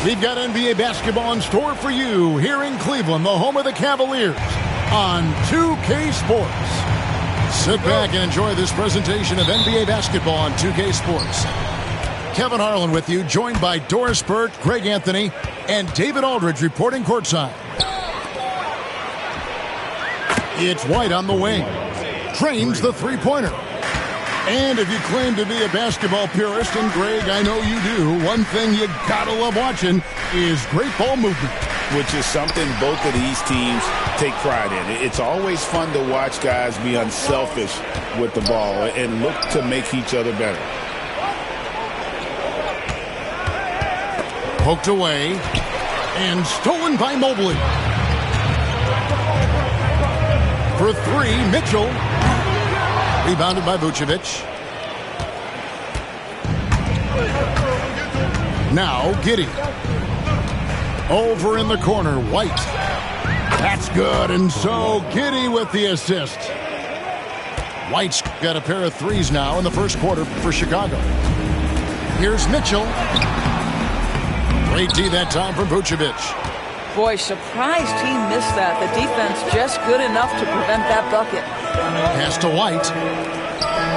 We've got NBA basketball in store for you here in Cleveland, the home of the Cavaliers, on 2K Sports. Sit back and enjoy this presentation of NBA basketball on 2K Sports. Kevin Harlan with you, joined by Doris Burke, Greg Anthony, and David Aldridge reporting courtside. It's White on the wing. Trains the three-pointer. And if you claim to be a basketball purist, and Greg, I know you do, one thing you gotta love watching is great ball movement. Which is something both of these teams take pride in. It's always fun to watch guys be unselfish with the ball and look to make each other better. Poked away and stolen by Mobley. For three, Mitchell. Rebounded by Vucevic. Now Giddey. Over in the corner, White. That's good, and so Giddey with the assist. White's got a pair of threes now in the first quarter for Chicago. Here's Mitchell. Great D that time from Vucevic. Boy, surprised he missed that. The defense just good enough to prevent that bucket. Pass to White.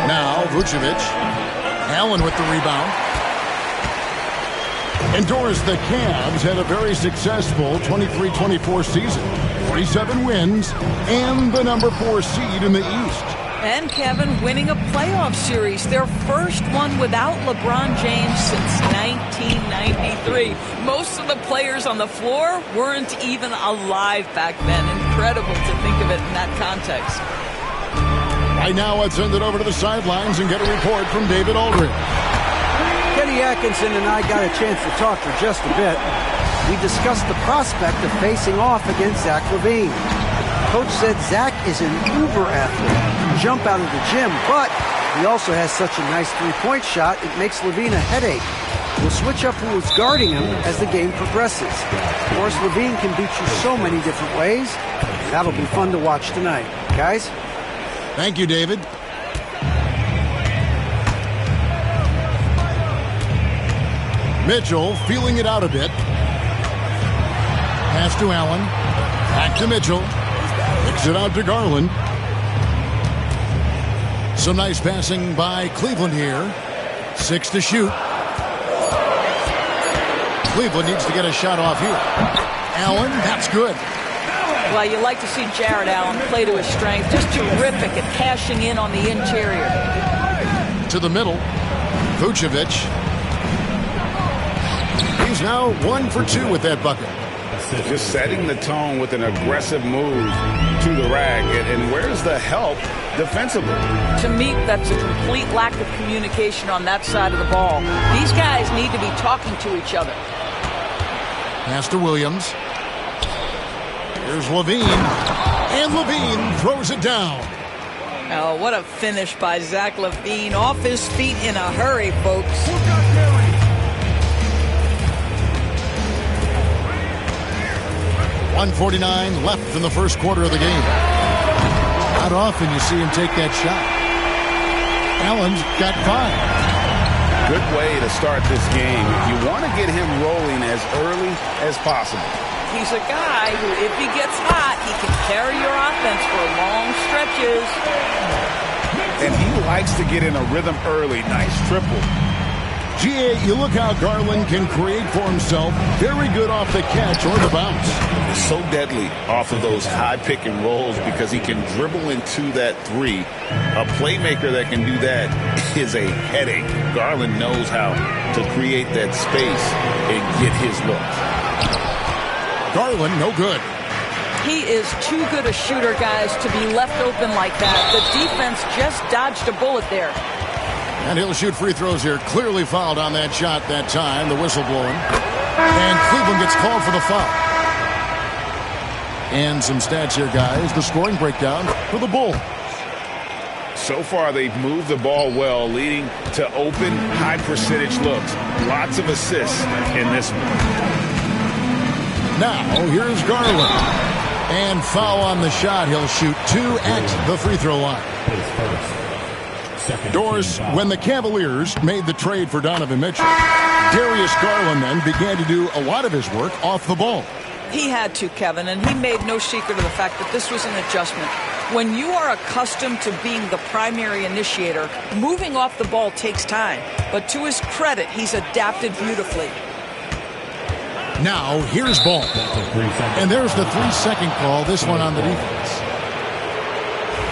Now Vucevic. Allen with the rebound. And Doris, the Cavs had a very successful 23-24 season. 47 wins and the number 4 seed in the East. And Kevin winning a playoff series, their first one without LeBron James since 1993. Most of the players on the floor weren't even alive back then. Incredible to think of it in that context. Right now, let's send it over to the sidelines and get a report from David Aldridge. Kenny Atkinson and I got a chance to talk for just a bit. We discussed the prospect of facing off against Zach LaVine. Coach said Zach is an uber athlete. Jump out of the gym, but he also has such a nice three-point shot, it makes LaVine a headache. We'll switch up who is guarding him as the game progresses. Of course, LaVine can beat you so many different ways. That'll be fun to watch tonight. Guys? Thank you, David. Mitchell feeling it out a bit. Pass to Allen. Back to Mitchell. Kicks it out to Garland. Some nice passing by Cleveland here. 6 to shoot. Cleveland needs to get a shot off here. Allen, that's good. Well, you like to see Jared Allen play to his strength. Just terrific at cashing in on the interior. To the middle. Vucevic. He's now 1 for 2 with that bucket. Just setting the tone with an aggressive move to the rack. And where's the help defensively? To me, that's a complete lack of communication on that side of the ball. These guys need to be talking to each other. Pass to Williams. Here's LaVine. And LaVine throws it down. Oh, what a finish by Zach LaVine. Off his feet in a hurry, folks. 1:49 left in the first quarter of the game. Not often you see him take that shot. Allen's got 5. Good way to start this game. You want to get him rolling as early as possible. He's a guy who, if he gets hot, he can carry your offense for long stretches. And he likes to get in a rhythm early. Nice triple. GA, you look how Garland can create for himself. Very good off the catch or the bounce. So deadly off of those high pick and rolls because he can dribble into that three. A playmaker that can do that is a headache. Garland knows how to create that space and get his look. Garland, no good. He is too good a shooter, guys, to be left open like that. The defense just dodged a bullet there. And he'll shoot free throws here. Clearly fouled on that shot that time. The whistle blowing. And Cleveland gets called for the foul. And some stats here, guys. The scoring breakdown for the Bulls. So far, they've moved the ball well, leading to open, high-percentage looks. Lots of assists in this one. Now, here's Garland. And foul on the shot. He'll shoot 2 at the free throw line. Doris, when the Cavaliers made the trade for Donovan Mitchell, Darius Garland then began to do a lot of his work off the ball. He had to, Kevin, and he made no secret of the fact that this was an adjustment. When you are accustomed to being the primary initiator, moving off the ball takes time. But to his credit, he's adapted beautifully. Now, here's ball. And there's the 3-second call, this one on the defense.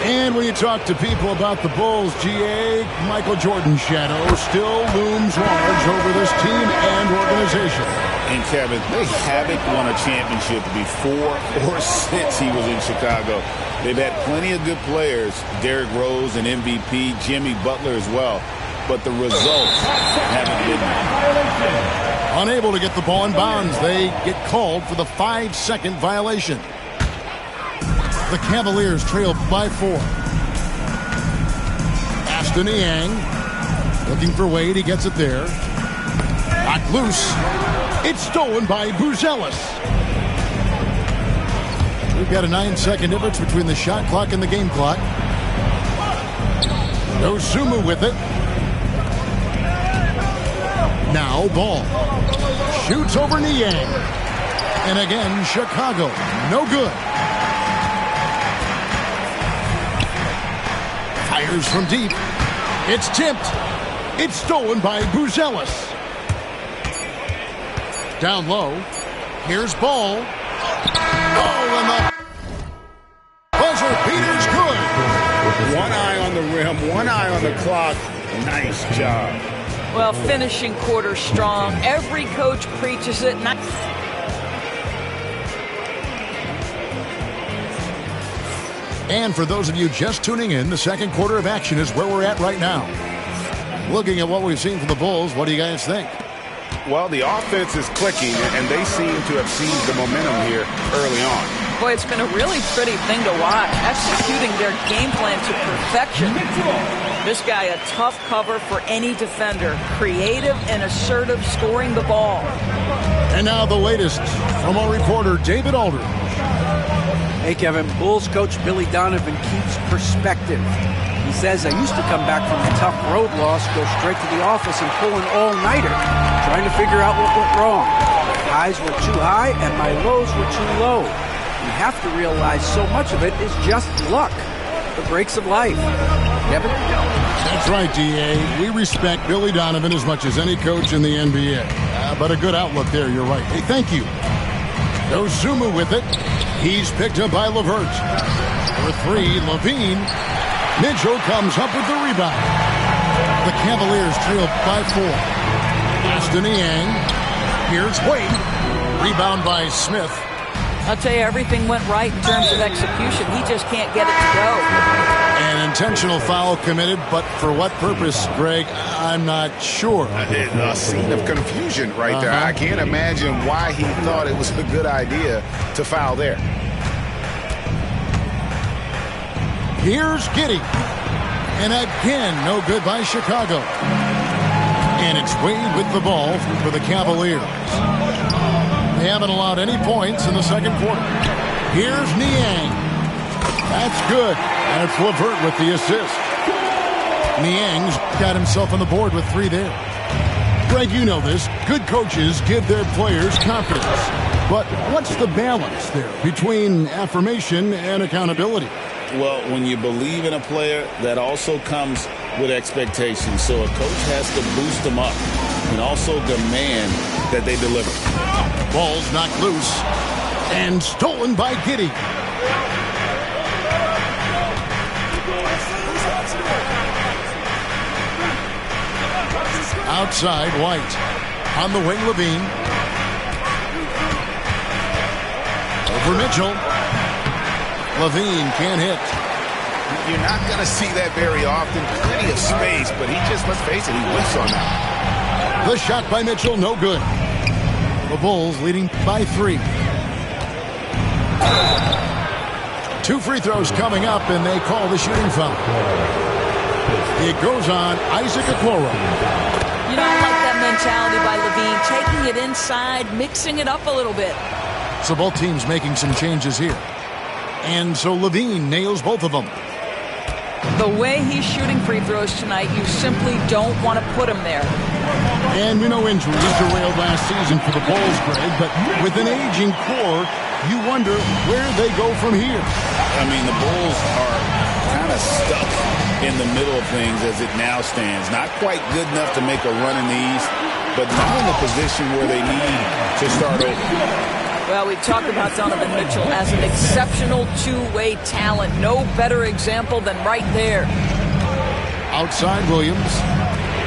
And when you talk to people about the Bulls, GA, Michael Jordan's shadow still looms large over this team and organization. And Kevin, they haven't won a championship before or since he was in Chicago. They've had plenty of good players, Derrick Rose and MVP, Jimmy Butler as well. But the results haven't been there. Unable to get the ball in bounds, they get called for the 5-second violation. The Cavaliers trail by 4. Ashton Niang looking for Wade. He gets it there. Knocked loose. It's stolen by Buzelis. We've got a 9-second difference between the shot clock and the game clock. Dosunmu with it. Now ball. Shoots over Niang. And again, Chicago. No good. Fires from deep. It's tipped. It's stolen by Buzelis. Down low. Here's ball. Oh, and the buzzer beater's good. One eye on the rim, one eye on the clock. Nice job. Well, finishing quarter strong. Every coach preaches it. And for those of you just tuning in, the second quarter of action is where we're at right now. Looking at what we've seen from the Bulls, what do you guys think? Well, the offense is clicking, and they seem to have seized the momentum here early on. Boy, it's been a really pretty thing to watch, executing their game plan to perfection. This guy, a tough cover for any defender. Creative and assertive, scoring the ball. And now the latest from our reporter, David Aldridge. Hey, Kevin, Bulls coach Billy Donovan keeps perspective. He says, I used to come back from a tough road loss, go straight to the office and pull an all-nighter, trying to figure out what went wrong. My highs were too high and my lows were too low. You have to realize so much of it is just luck, the breaks of life. Kevin? That's right, D.A. We respect Billy Donovan as much as any coach in the NBA. But a good outlook there, you're right. Hey, thank you. Dosunmu with it. He's picked up by LeVert. For 3, Levine. Mitchell comes up with the rebound. The Cavaliers trail by 4. Ashton Niang. Here's Wade. Rebound by Smith. I'll tell you, everything went right in terms of execution. He just can't get it to go. An intentional foul committed, but for what purpose, Greg? I'm not sure. A scene of confusion right there. I can't imagine why he thought it was a good idea to foul there. Here's Giddey. And again, no good by Chicago. And it's Wade with the ball for the Cavaliers. They haven't allowed any points in the second quarter. Here's Niang. That's good. And it's LeVert with the assist. Niang's got himself on the board with 3 there. Greg, you know this. Good coaches give their players confidence. But what's the balance there between affirmation and accountability? Well, when you believe in a player, that also comes with expectations. So a coach has to boost them up and also demand that they deliver. Ball's knocked loose and stolen by Giddey. Outside, White. On the wing, Levine. Over Mitchell. Levine can't hit. You're not going to see that very often. Plenty of space, but he just, let's face it, he whiffs on that. The shot by Mitchell, no good. The Bulls leading by 3. 2 free throws coming up, and they call the shooting foul. It goes on Isaac Okoro. You know, I like that mentality by Levine, taking it inside, mixing it up a little bit. So both teams making some changes here. And so Levine nails both of them. The way he's shooting free throws tonight, you simply don't want to put him there. And we know injuries derailed last season for the Bulls, Greg, but with an aging core, you wonder where they go from here. I mean, the Bulls are kind of stuck in the middle of things as it now stands. Not quite good enough to make a run in the East, but not in a position where they need to start over. Well, we talked about Donovan Mitchell as an exceptional two-way talent. No better example than right there. Outside Williams.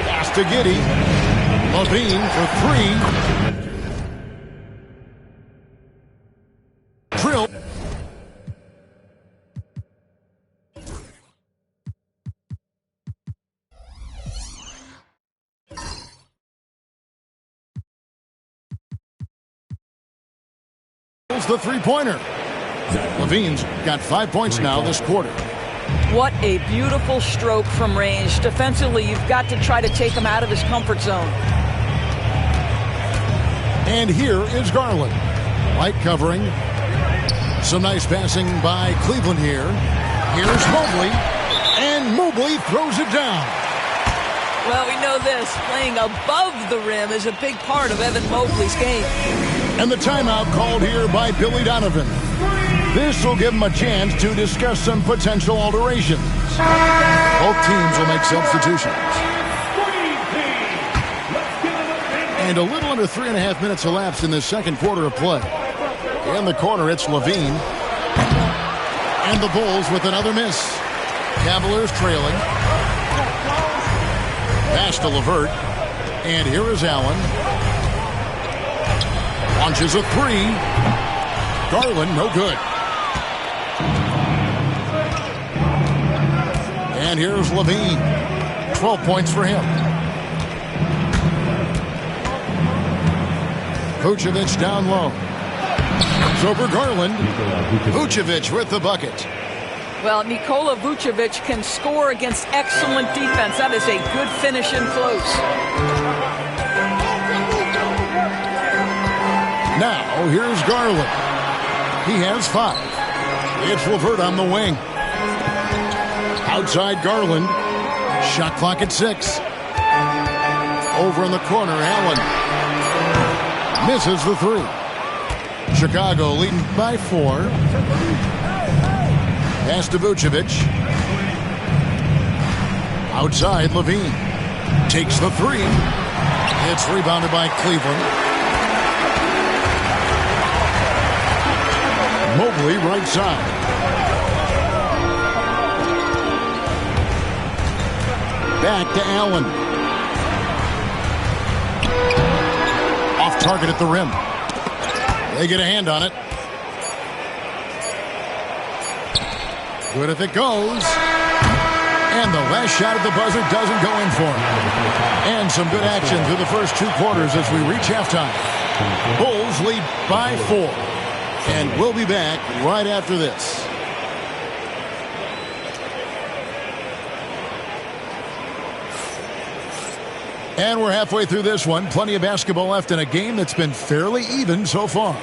Pass to Giddey. Levine for three. Drill. The three-pointer. Levine's got 5 points now this quarter. What a beautiful stroke from range. Defensively, you've got to try to take him out of his comfort zone. And here is Garland. Light covering. Some nice passing by Cleveland here. Here's Mobley. And Mobley throws it down. Well, we know this. Playing above the rim is a big part of Evan Mobley's game. And the timeout called here by Billy Donovan. This will give him a chance to discuss some potential alterations. Both teams will make substitutions. And a little under 3.5 minutes elapsed in this second quarter of play. In the corner, it's Levine. And the Bulls with another miss. Cavaliers trailing. Pass to LeVert. And here is Allen. Launches a three. Garland, no good. And here's Levine. 12 points for him. Vucevic down low. It's over Garland. Vucevic with the bucket. Well, Nikola Vucevic can score against excellent defense. That is a good finish in close. Now, here's Garland. He has 5. It's LeVert on the wing. Outside Garland. Shot clock at 6. Over in the corner, Allen. Misses the 3. Chicago leading by 4. Pass to Vucevic. Outside, Levine. Takes the 3. It's rebounded by Cleveland. Mobley right side. Back to Allen. Off target at the rim. They get a hand on it. Good if it goes. And the last shot at the buzzer doesn't go in for him. And some good action through the first 2 quarters as we reach halftime. Bulls lead by 4. And we'll be back right after this. And we're halfway through this one. Plenty of basketball left in a game that's been fairly even so far.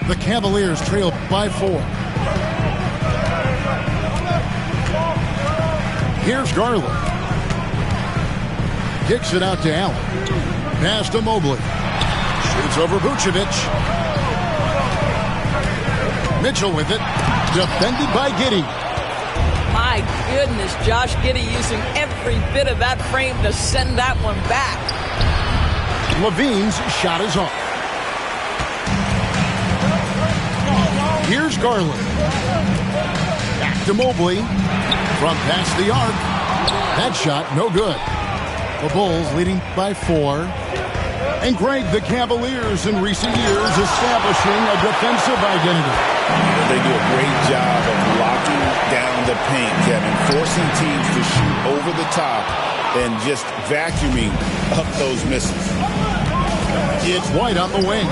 The Cavaliers trail by 4. Here's Garland. Kicks it out to Allen. Pass to Mobley. Shoots over Vucevic. Mitchell with it. Defended by Giddey. My goodness, Josh Giddey using every bit of that frame to send that one back. Levine's shot is off. Here's Garland. Back to Mobley. From past the arc. That shot, no good. The Bulls leading by 4. And Greg, the Cavaliers in recent years establishing a defensive identity. They do a great job of locking down the paint, Kevin, forcing teams to shoot over the top and just vacuuming up those misses. It's White on the wing.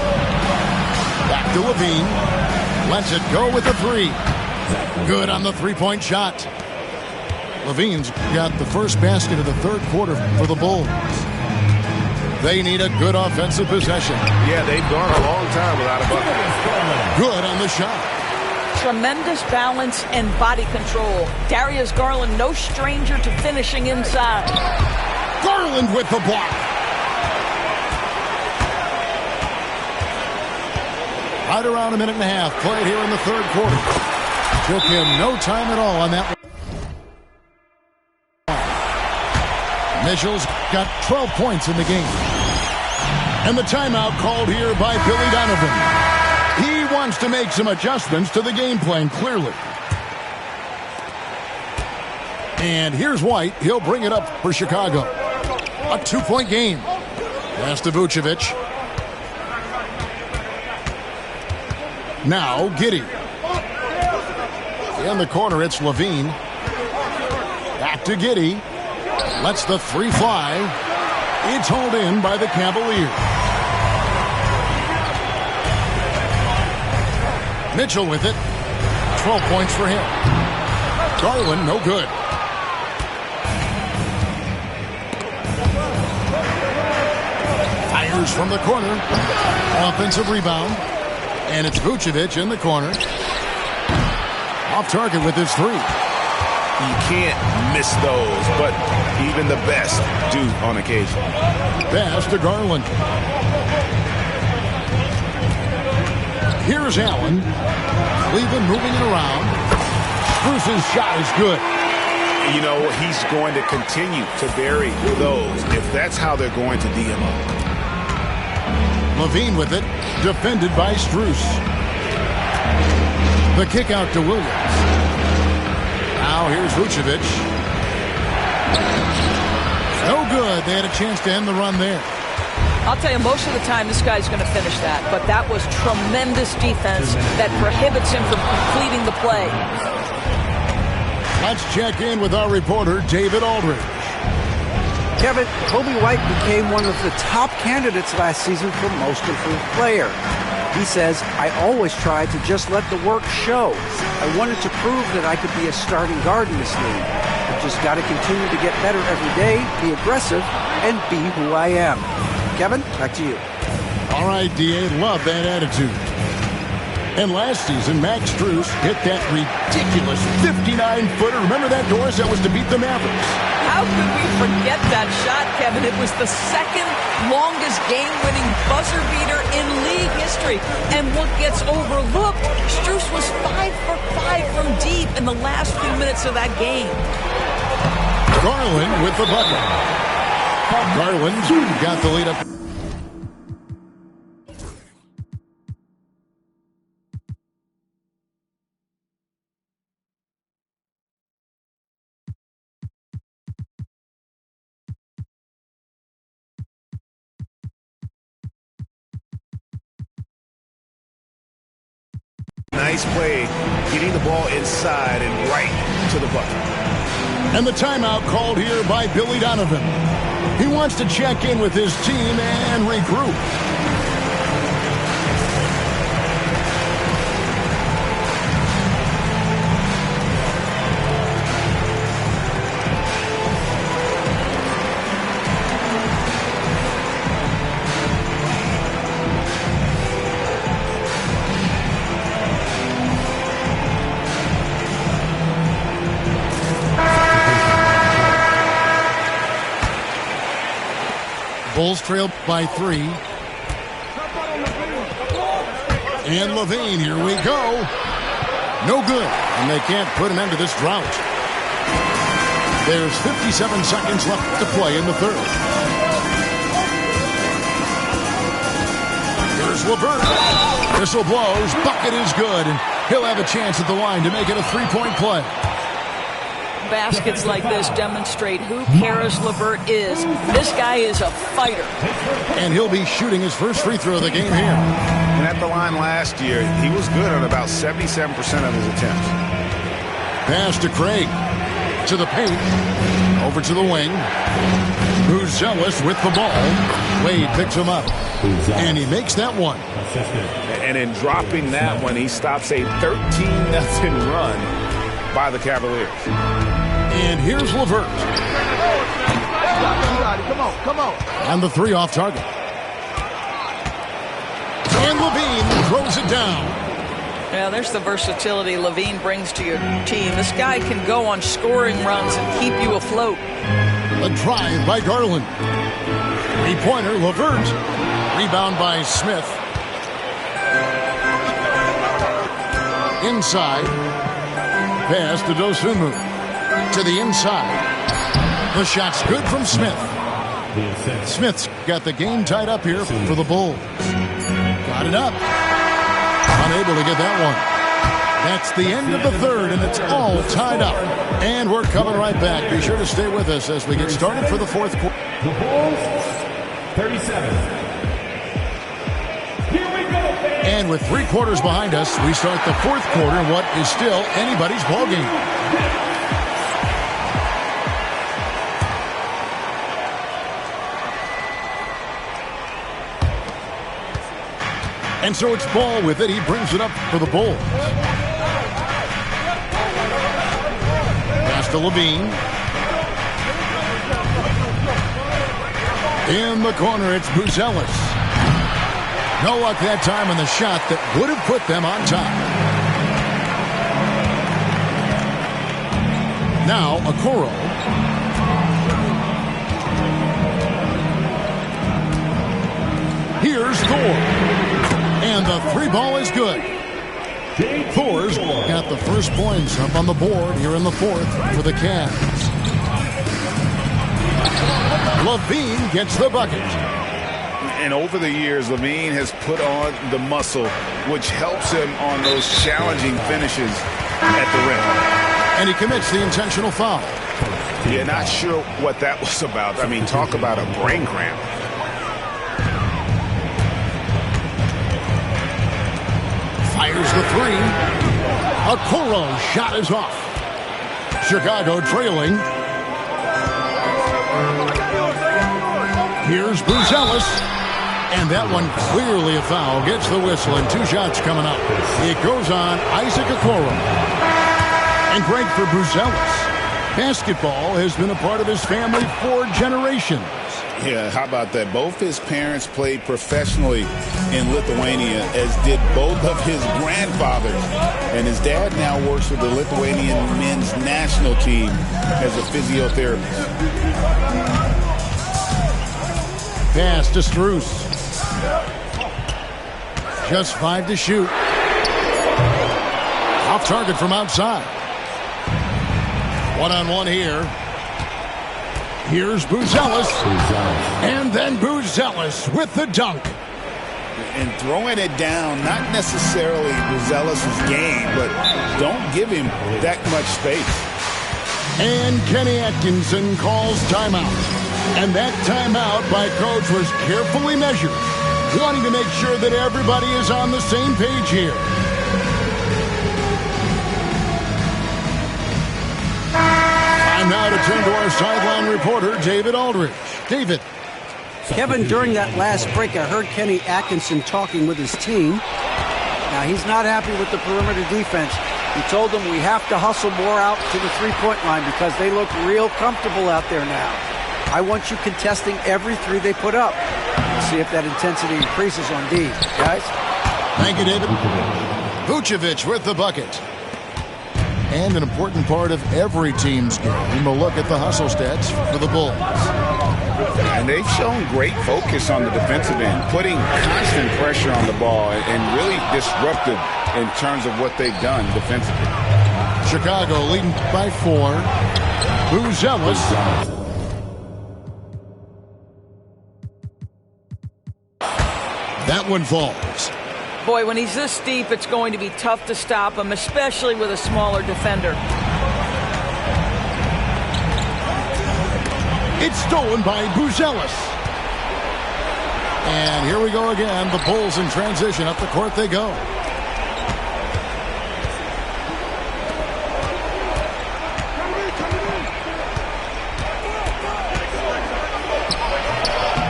Back to Levine. Lets it go with the 3. Good on the three-point shot. Levine's got the first basket of the third quarter for the Bulls. They need a good offensive possession. Yeah, they've gone a long time without a bucket. Good on the shot. tremendous balance and body control. Darius Garland, no stranger to finishing inside. Garland with the block. Right around a minute and a half played here in the third quarter. Took him no time at all on that one. Mitchell's got 12 points in the game. And the timeout called here by Billy Donovan. He wants to make some adjustments to the game plan, clearly. And here's White. He'll bring it up for Chicago. A 2-point game. Pass to Vucevic. Now, Giddey. In the corner, it's Levine. Back to Giddey. Lets the three fly. It's hauled in by the Cavaliers. Mitchell with it. 12 points for him. Garland, no good. Fires from the corner. Offensive rebound. And it's Vucevic in the corner. Off target with his three. You can't miss those, but even the best do on occasion. Pass to Garland. Here's Allen. Cleveland moving it around. Bruce's shot is good. You know, he's going to continue to bury those if that's how they're going to D him up. Levine with it. Defended by Strus. The kick out to Williams. Now here's Vucevic. No good. They had a chance to end the run there. I'll tell you, most of the time this guy's going to finish that, but that was tremendous defense that prohibits him from completing the play. Let's check in with our reporter, David Aldridge. Kevin, Kobe White became one of the top candidates last season for Most Improved Player. He says, I always tried to just let the work show. I wanted to prove that I could be a starting guard in this league. I've just got to continue to get better every day, be aggressive, and be who I am. Kevin, back to you. All right, D.A., love that attitude. And last season, Max Strus hit that ridiculous 59-footer. Remember that, Doris? That was to beat the Mavericks. How could we forget that shot, Kevin? It was the second longest game-winning buzzer beater in league history. And what gets overlooked, Strus was 5 for 5 from deep in the last few minutes of that game. Garland with the bucket. Garland got the lead up. Nice play, getting the ball inside and right to the bucket. And the timeout called here by Billy Donovan. He wants to check in with his team and regroup. Bulls trail by 3. And Levine, here we go. No good. And they can't put an end to this drought. There's 57 seconds left to play in the third. Here's LeVert. Whistle blows. Bucket is good. And he'll have a chance at the line to make it a 3-point play. Baskets like this demonstrate who Karis LeVert is. This guy is a fighter. And he'll be shooting his first free throw of the game here. And at the line last year, he was good on about 77% of his attempts. Pass to Craig. To the paint. Over to the wing. Who's zealous with the ball. Wade picks him up. And he makes that one. And in dropping that one, he stops a 13-0 run by the Cavaliers. And here's LeVert. Come on. On the 3 off target. And Levine throws it down. Yeah, there's the versatility Levine brings to your team. This guy can go on scoring runs and keep you afloat. A drive by Garland. Three-pointer, Levert. Rebound by Smith. Inside. Pass to Dosunmu. To the inside. The shot's good from Smith. Smith's got the game tied up here for the Bulls. Got it up. Unable to get that one. That's the end of the third, and it's all tied up. And we're coming right back. Be sure to stay with us as we get started for the fourth quarter. The Bulls, 37. Here we go, fans. And with 3 quarters behind us, we start the fourth quarter in what is still anybody's ballgame. And so it's Ball with it. He brings it up for the Bulls. Pass to Levine. In the corner, it's Buzelis. No luck that time on the shot that would have put them on top. Now, Okoro. Here's Thor. And the 3 ball is good. Thor's got the first points up on the board here in the fourth for the Cavs. Levine gets the bucket. And over the years, Levine has put on the muscle, which helps him on those challenging finishes at the rim. And he commits the intentional foul. Yeah, not sure what that was about. I mean, talk about a brain cramp. Fires the 3. Okoro shot is off. Chicago trailing. Here's Buzelis. And that one clearly a foul. Gets the whistle and 2 shots coming up. It goes on Isaac Okoro. And great for Buzelis. Basketball has been a part of his family for generations. Yeah, how about that? Both his parents played professionally in Lithuania, as did both of his grandfathers. And his dad now works with the Lithuanian men's national team as a physiotherapist. Pass to Strus. Just 5 to shoot. Off target from outside. One-on-one here. Here's Buzelis. And then Buzelis with the dunk. And throwing it down, not necessarily Buzelis' game, but don't give him that much space. And Kenny Atkinson calls timeout. And that timeout by Coach was carefully measured, wanting to make sure that everybody is on the same page here. Time now to turn to our sideline reporter, David Aldridge. David. Kevin, during that last break, I heard Kenny Atkinson talking with his team. Now, he's not happy with the perimeter defense. He told them we have to hustle more out to the three-point line because they look real comfortable out there now. I want you contesting every 3 they put up. Let's see if that intensity increases on D, guys. Thank you, David. Vucevic with the bucket. And an important part of every team's game, we'll look at the hustle stats for the Bulls. And they've shown great focus on the defensive end, putting constant pressure on the ball and really disruptive in terms of what they've done defensively. Chicago leading by 4. Buzelis. That one falls. Boy, when he's this deep, it's going to be tough to stop him, especially with a smaller defender. It's stolen by Buzelis. And here we go again. The Bulls in transition. Up the court they go.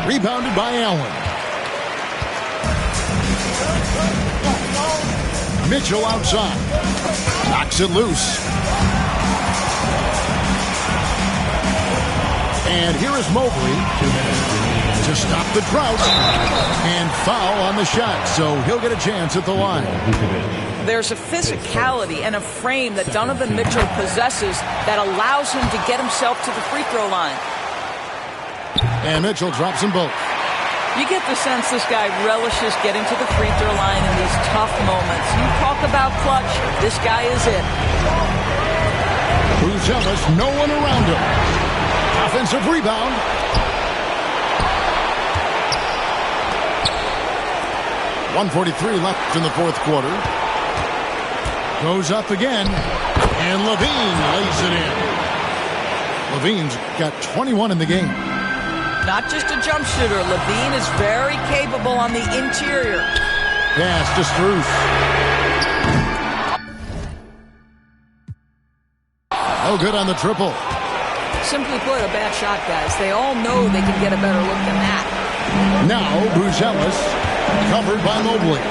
Rebounded by Allen. Mitchell outside. Knocks it loose. And here is Mobley. to stop the drought. And foul on the shot, so he'll get a chance at the line. There's a physicality and a frame that Donovan Mitchell possesses that allows him to get himself to the free throw line. And Mitchell drops them both. You get the sense this guy relishes getting to the free throw line in these tough moments. You talk about clutch, this guy is it. Buzelis, no one around him. Offensive rebound. .143 left in the fourth quarter. Goes up again, and Levine lays it in. Levine's got 21 in the game. Not just a jump shooter. Levine is very capable on the interior. Pass to Strus. No good on the triple. Simply put, a bad shot, guys. They all know they can get a better look than that. Now Buzelis, covered by Mobley.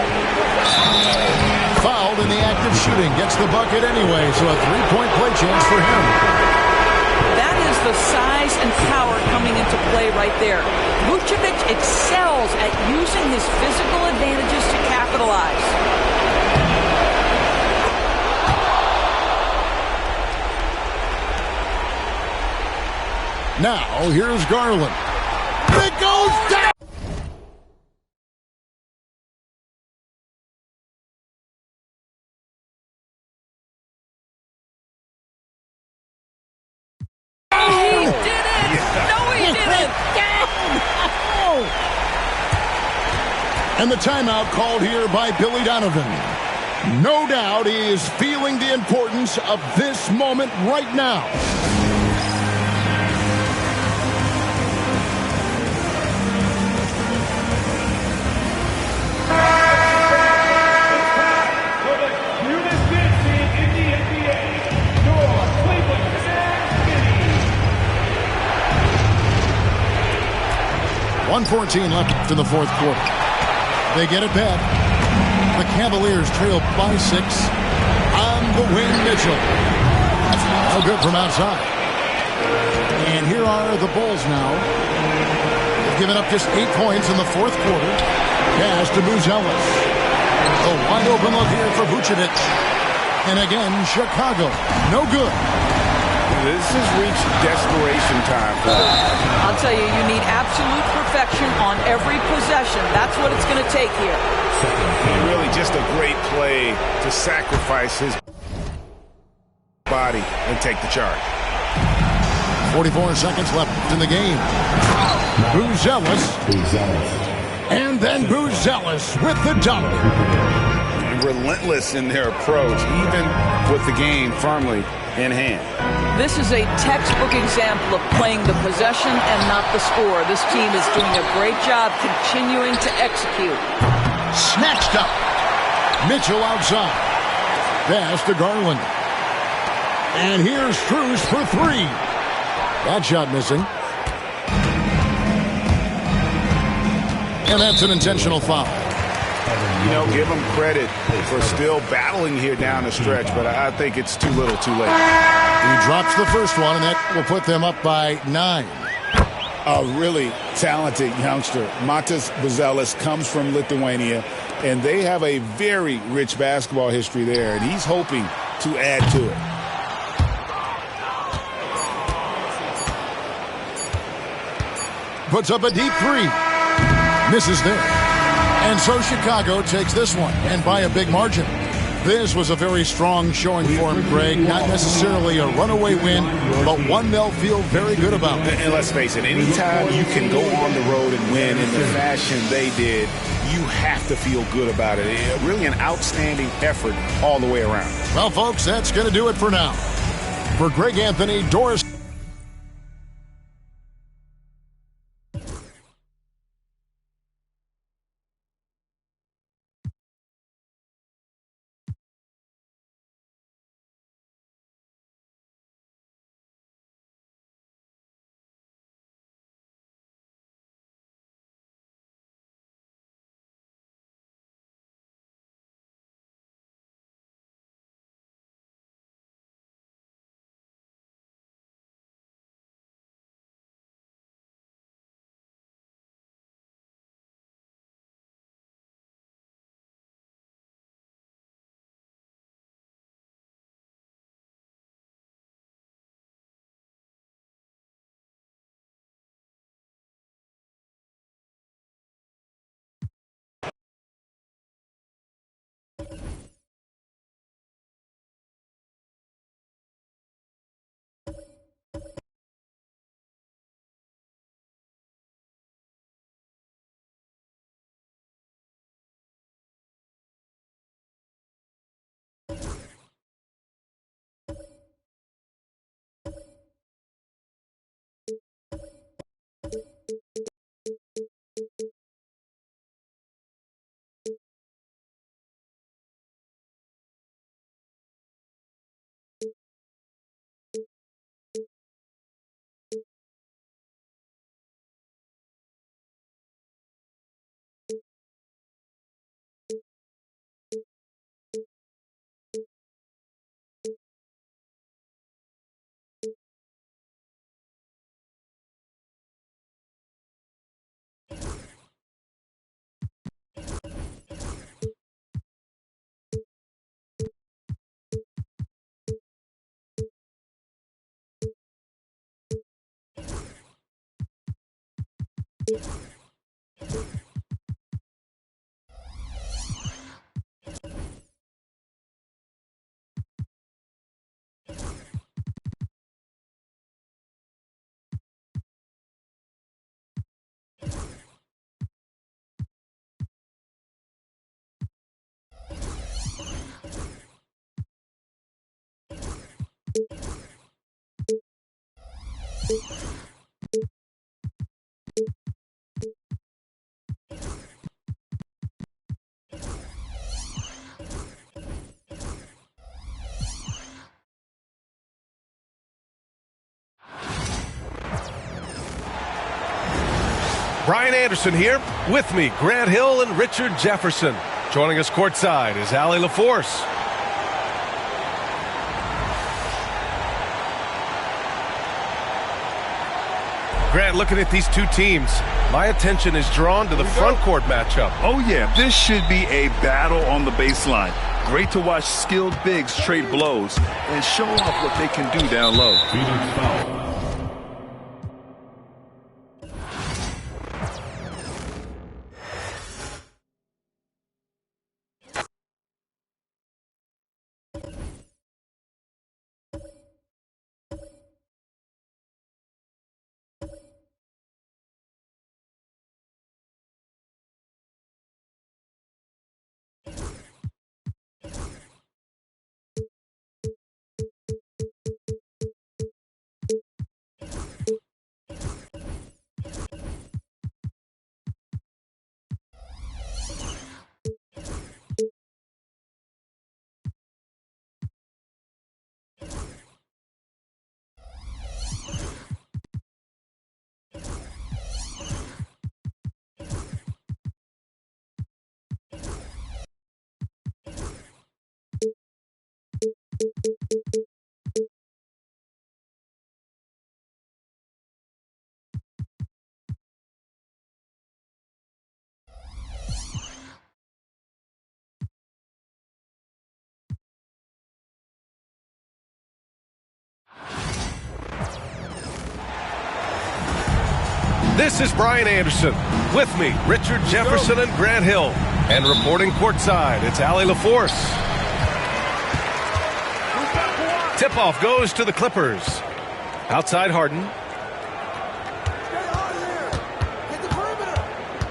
Fouled in the act of shooting. Gets the bucket anyway, so a three-point play chance for him. That is the size and power coming into play right there. Vucevic excels at using his physical advantages to capitalize. Now, here's Garland. It goes down! He did it! No, he didn't! And the timeout called here by Billy Donovan. No doubt he is feeling the importance of this moment right now. For the cutest dancing in the NBA, your Cleveland Cavaliers. 1:14 left in the fourth quarter. They get it back. The Cavaliers trail by 6. On the wing, Mitchell. No good from outside. And here are the Bulls now. They've given up just 8 points in the fourth quarter. Pass to Buzelis. A wide open look here for Vucevic. And again, Chicago. No good. This has reached desperation time for them. I'll tell you, you need absolute perfection on every possession. That's what it's going to take here. Really just a great play to sacrifice his body and take the charge. 44 seconds left in the game. Buzelis. And then Buzelis with the dunk. Relentless in their approach, even with the game firmly in hand. This is a textbook example of playing the possession and not the score. This team is doing a great job continuing to execute. Snatched up. Mitchell outside. Pass to Garland. And here's Strus for 3. That shot missing. And that's an intentional foul. You know, give them credit for still battling here down the stretch, but I think it's too little too late. He drops the first one, and that will put them up by 9. A really talented youngster. Matas Buzelis comes from Lithuania, and they have a very rich basketball history there, and he's hoping to add to it. Puts up a deep 3. Misses there. And so Chicago takes this one, and by a big margin. This was a very strong showing for him, Greg. Not necessarily a runaway win, but one they'll feel very good about. And let's face it, anytime you can go on the road and win in the fashion they did, you have to feel good about it. Really an outstanding effort all the way around. Well, folks, that's going to do it for now. For Greg Anthony, Doris Brian Anderson here. With me, Grant Hill and Richard Jefferson. Joining us courtside is Allie LaForce. Grant, looking at these two teams, my attention is drawn to the front court matchup. Oh, yeah, this should be a battle on the baseline. Great to watch skilled bigs trade blows and show off what they can do down low. This is Brian Anderson. With me, Richard Jefferson and Grant Hill. And reporting courtside, it's Allie LaForce. Tip-off goes to the Clippers. Outside Harden.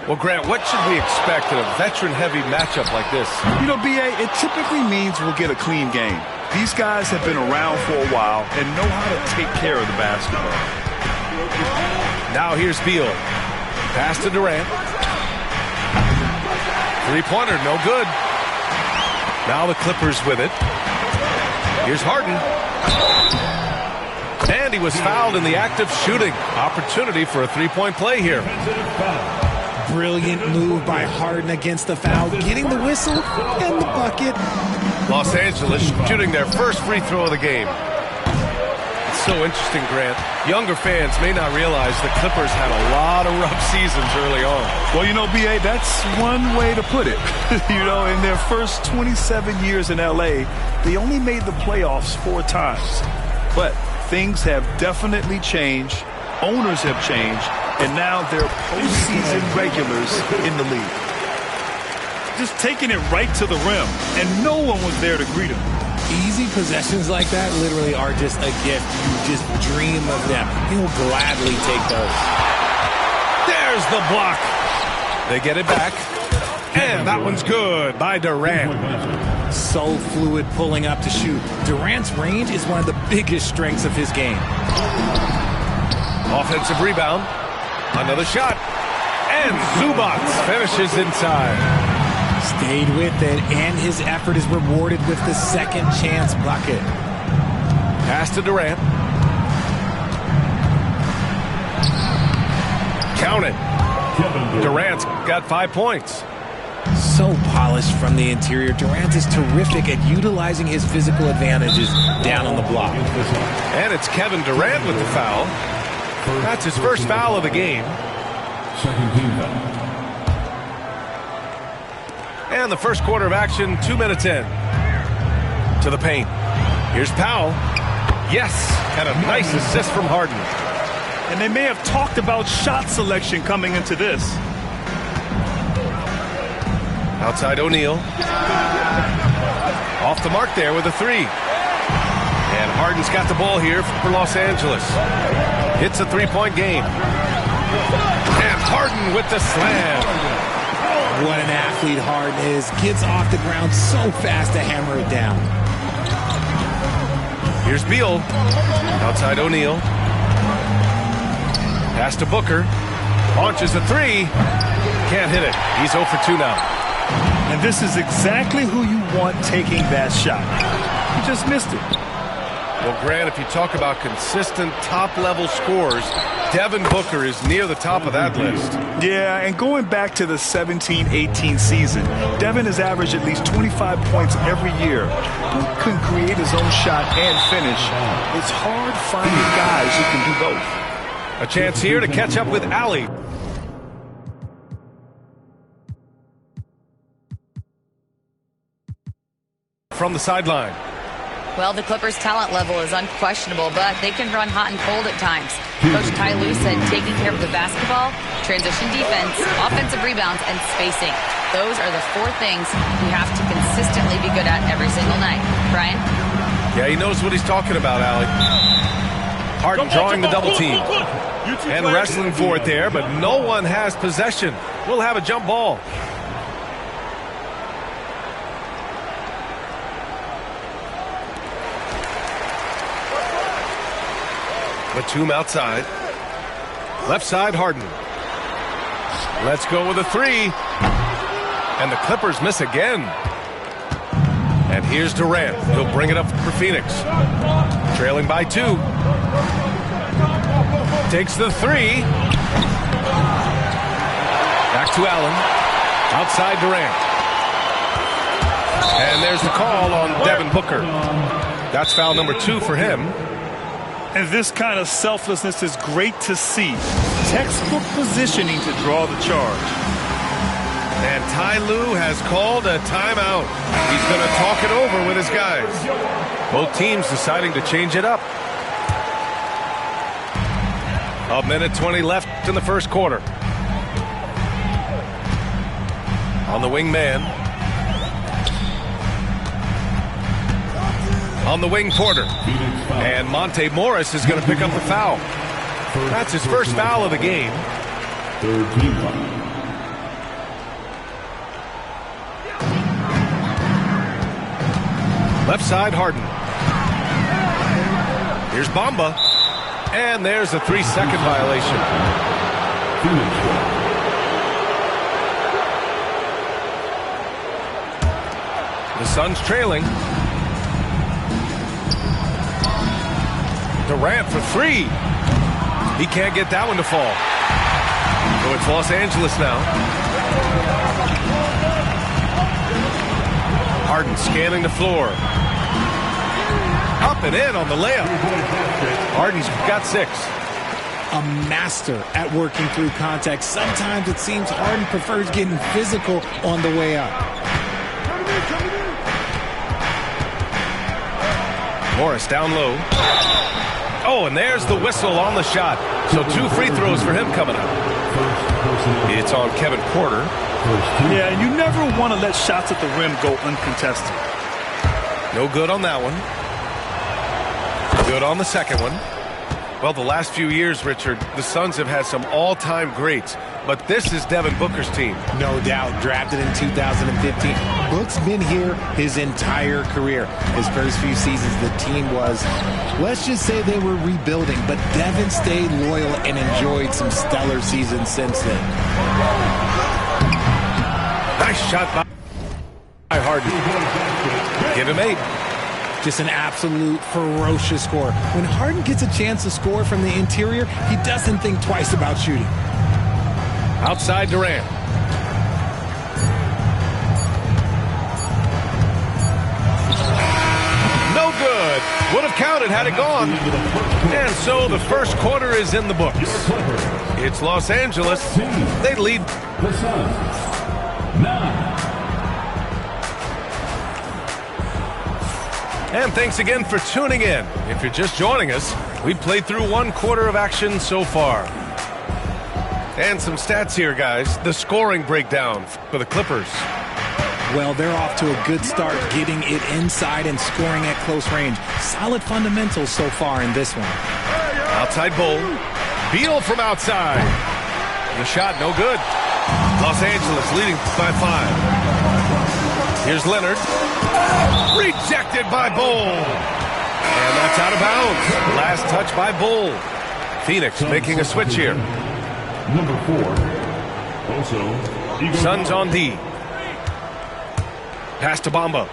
Well, Grant, what should we expect in a veteran-heavy matchup like this? You know, B.A., it typically means we'll get a clean game. These guys have been around for a while and know how to take care of the basketball. Now here's Beal. Pass to Durant. Three-pointer, no good. Now the Clippers with it. Here's Harden. And he was fouled in the act of shooting. Opportunity for a three-point play here. Brilliant move by Harden against the foul, getting the whistle and the bucket. Los Angeles shooting their first free throw of the game. It's so interesting, Grant. Younger fans may not realize the Clippers had a lot of rough seasons early on. Well, you know, B.A., that's one way to put it. You know, in their first 27 years in L.A., they only made the playoffs 4 times. But things have definitely changed. Owners have changed. And now they're postseason regulars in the league. Just taking it right to the rim, and no one was there to greet him. Easy possessions like that literally are just a gift. You just dream of them. He'll gladly take those. There's the block. They get it back. And that one's good by Durant. So fluid pulling up to shoot. Durant's range is one of the biggest strengths of his game. Offensive rebound. Another shot. And Zubac finishes inside. Stayed with it, and his effort is rewarded with the second chance bucket. Pass to Durant. Count it. Durant's got 5 points. So polished from the interior. Durant is terrific at utilizing his physical advantages down on the block. And it's Kevin Durant with the foul. That's his first foul of the game. Second team foul. And the first quarter of action, 2 minutes in. To the paint. Here's Powell. Yes, and a nice assist from Harden. And they may have talked about shot selection coming into this. Outside O'Neal. Off the mark there with a three. And Harden's got the ball here for Los Angeles. Hits a three-point game. And Harden with the slam. What an athlete Harden is. Gets off the ground so fast to hammer it down. Here's Beal. Outside O'Neal. Pass to Booker. Launches a three. Can't hit it. He's 0 for 2 now. And this is exactly who you want taking that shot. He just missed it. Well, Grant, if you talk about consistent top-level scores, Devin Booker is near the top of that list. Yeah, and going back to the 17-18 season, Devin has averaged at least 25 points every year. Book can create his own shot and finish. It's hard finding guys who can do both. A chance here to catch up with Allie. From the sideline. Well, the Clippers' talent level is unquestionable, but they can run hot and cold at times. Coach Ty Lue said taking care of the basketball, transition defense, offensive rebounds, and spacing. Those are the 4 things we have to consistently be good at every single night. Brian? Yeah, he knows what he's talking about, Allie. Harden drawing the double team. And wrestling for it there, but no one has possession. We'll have a jump ball. Batum outside. Left side, Harden. Let's go with a three. And the Clippers miss again. And here's Durant. He'll bring it up for Phoenix. Trailing by 2. Takes the three. Back to Allen. Outside Durant. And there's the call on Devin Booker. That's foul number 2 for him. And this kind of selflessness is great to see. Textbook positioning to draw the charge. And Ty Lue has called a timeout. He's going to talk it over with his guys. Both teams deciding to change it up. 1:20 left in the first quarter. On the wing man. On the wing, Porter. And Monte Morris is going to pick up the foul. That's his first foul of the game. Left side, Harden. Here's Bamba. And there's a 3-second violation. The Suns trailing. Durant for 3. He can't get that one to fall. So it's Los Angeles now. Harden scanning the floor. Up and in on the layup. Harden's got 6. A master at working through contact. Sometimes it seems Harden prefers getting physical on the way up. Morris down low. Oh, and there's the whistle on the shot. So 2 free throws for him coming up. It's on Kevin Porter. Yeah, you never want to let shots at the rim go uncontested. No good on that one. Good on the second one. Well, the last few years, Richard, the Suns have had some all-time greats, but this is Devin Booker's team. No doubt, drafted in 2015. Book's been here his entire career. His first few seasons, the team was, let's just say they were rebuilding, but Devin stayed loyal and enjoyed some stellar seasons since then. Nice shot by Harden. Give him 8. Just an absolute ferocious score. When Harden gets a chance to score from the interior, he doesn't think twice about shooting. Outside Durant. No good. Would have counted had it gone. And so the first quarter is in the books. It's Los Angeles. They lead. The Suns, 9. And thanks again for tuning in. If you're just joining us, We played through 1 quarter of action so far. And some stats here, guys. The scoring breakdown for the Clippers. Well, they're off to a good start getting it inside and scoring at close range. Solid fundamentals so far in this one. Outside Bull. Beal from outside. The shot, no good. Los Angeles leading by 5. Here's Leonard. Rejected by Bull. And that's out of bounds. Last touch by Bull. Phoenix making a switch here. Number 4. Also, Suns on D. Pass to Bamba.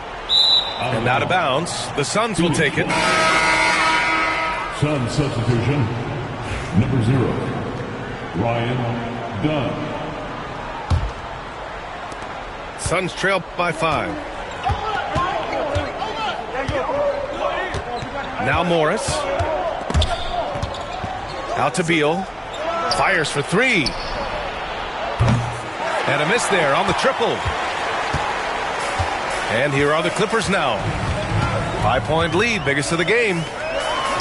And out of bounds. The Suns will take it. Sun substitution. Number 0. Ryan Dunn. Suns trail by 5. Now Morris. Out to Beal. Fires for 3. And a miss there on the triple. And here are the Clippers now. 5-point lead, biggest of the game.